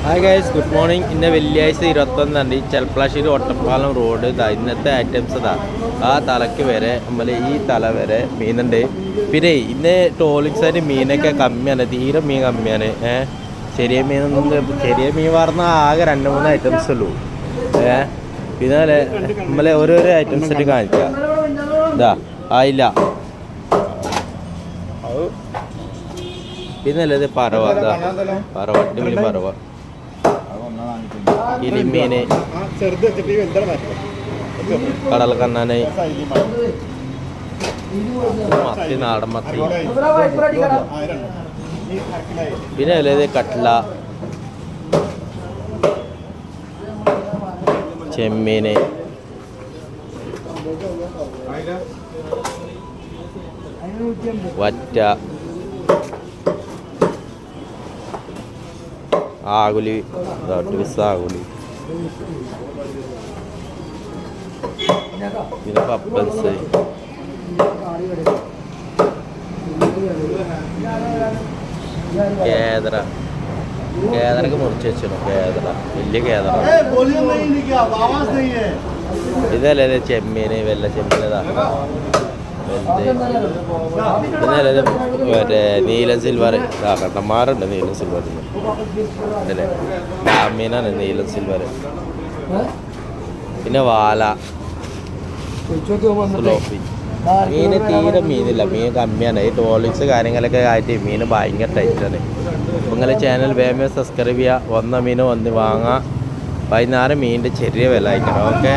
Hi guys, good morning. ഇന്ന് വെള്ളിയാഴ്ച 21 ചെൽപ്പളശ്ശേരി ഒട്ടപ്പാലം road ഇന്നത്തെ ഐറ്റംസ് ആ തലയ്ക്ക് വരെ നമ്മൾ ഈ തല വരെ മീനുണ്ട്. പിന്നെ ഇന്ന് ടോളിക്സായിട്ട് മീനൊക്കെ കമ്മിയാണ്, തീരെ മീൻ കമ്മിയാണ്. ചെറിയ മീൻ പറഞ്ഞാൽ ആകെ 2-3 ഐറ്റംസ് ഉള്ളൂ. പിന്നെ നമ്മൾ ഓരോരോ ഐറ്റംസ് ആയിട്ട് കാണിക്കാം. ഇതാ ആയില്ല. പിന്നെ അല്ലേ പറവ, പറവ അടിപൊളി പറവ, കിളിമീന്, കടൽ കണ്ണാന്, മത്തി, നാടൻ മത്തി. പിന്നെ അല്ലേ കട്ട്ല, ചെമ്മീന്, വറ്റ, ആകുലി, ആകുലി, പിന്നെ പപ്പൻസ്, കേദറ. കേദറൊക്കെ മുറിച്ച് വെച്ചിരുന്നു. കേദറ വലിയ കേദറ. ഇതല്ലേ ചെമ്മീന്, വെള്ള ചെമ്മീനതാ. പിന്നെ മറ്റേ നീലം സിൽവർ കട്ടന്മാരുണ്ട്. നീലം സിൽവറിന് ഉണ്ടല്ലേ, ഡാമീനാണ് നീലം സിൽവർ. പിന്നെ വാല, സ്ലോപ്പി. മീന് തീരെ മീനില്ല, മീൻ കമ്മിയാണ്. ഈ ടോളിക്സ് കാര്യങ്ങളൊക്കെ ആയിട്ട് മീൻ ഭയങ്കര ടൈറ്റാണ്. അപ്പോൾ നിങ്ങളെ ചാനൽ വേഗം സബ്സ്ക്രൈബ് ചെയ്യുക. വന്ന മീൻ വന്ന് വാങ്ങാം. വൈകുന്നേരം മീനിൻ്റെ ചെറിയ വില അയക്കണം. ഓക്കെ.